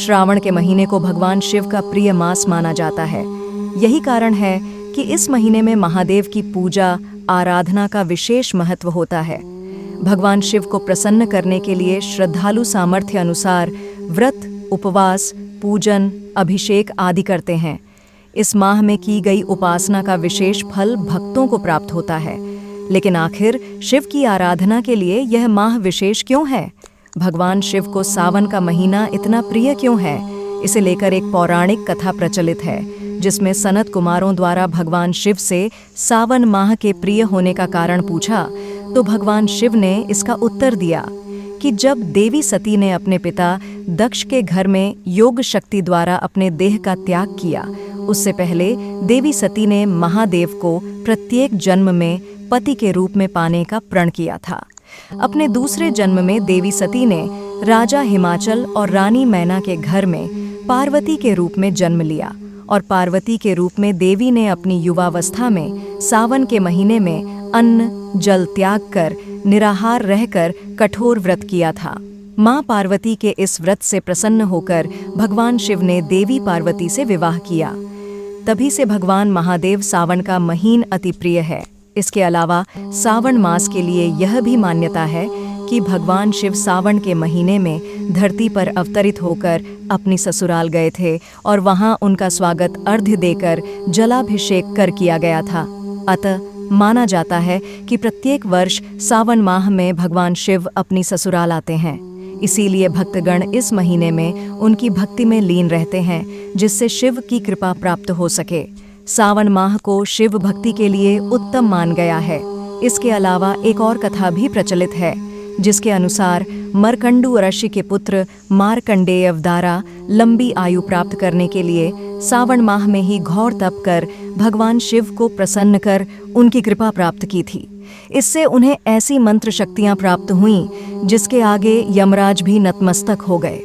श्रावण के महीने को भगवान शिव का प्रिय मास माना जाता है। यही कारण है कि इस महीने में महादेव की पूजा आराधना का विशेष महत्व होता है। भगवान शिव को प्रसन्न करने के लिए श्रद्धालु सामर्थ्य अनुसार व्रत, उपवास, पूजन, अभिषेक आदि करते हैं। इस माह में की गई उपासना का विशेष फल भक्तों को प्राप्त होता है। लेकिन आखिर शिव की आराधना के लिए यह माह विशेष क्यों है? भगवान शिव को सावन का महीना इतना प्रिय क्यों है? इसे लेकर एक पौराणिक कथा प्रचलित है, जिसमें सनत कुमारों द्वारा भगवान शिव से सावन माह के प्रिय होने का कारण पूछा, तो भगवान शिव ने इसका उत्तर दिया कि जब देवी सती ने अपने पिता दक्ष के घर में योग शक्ति द्वारा अपने देह का त्याग किया, उससे पहले देवी सती ने महादेव को प्रत्येक जन्म में पति के रूप में पाने का प्रण किया था। अपने दूसरे जन्म में देवी सती ने राजा हिमाचल और रानी मैना के घर में पार्वती के रूप में जन्म लिया और पार्वती के रूप में देवी ने अपनी युवावस्था में सावन के महीने में अन्न जल त्याग कर निराहार रहकर कठोर व्रत किया था। मां पार्वती के इस व्रत से प्रसन्न होकर भगवान शिव ने देवी पार्वती से विवाह किया। तभी से भगवान महादेव सावन का महीन अति प्रिय है। इसके अलावा सावन मास के लिए यह भी मान्यता है कि भगवान शिव सावन के महीने में धरती पर अवतरित होकर अपनी ससुराल गए थे और वहां उनका स्वागत अर्घ्य देकर जलाभिषेक कर किया गया था। अतः माना जाता है कि प्रत्येक वर्ष सावन माह में भगवान शिव अपनी ससुराल आते हैं। इसीलिए भक्तगण इस महीने में उनकी भक्ति में लीन रहते हैं, जिससे शिव की कृपा प्राप्त हो सके। सावन माह को शिव भक्ति के लिए उत्तम मान गया है। इसके अलावा एक और कथा भी प्रचलित है, जिसके अनुसार मरकंडू ऋषि के पुत्र मार्कंडेय द्वारा लंबी आयु प्राप्त करने के लिए सावन माह में ही घोर तप कर भगवान शिव को प्रसन्न कर उनकी कृपा प्राप्त की थी। इससे उन्हें ऐसी मंत्र शक्तियां प्राप्त हुईं जिसके आगे यमराज भी नतमस्तक हो गए।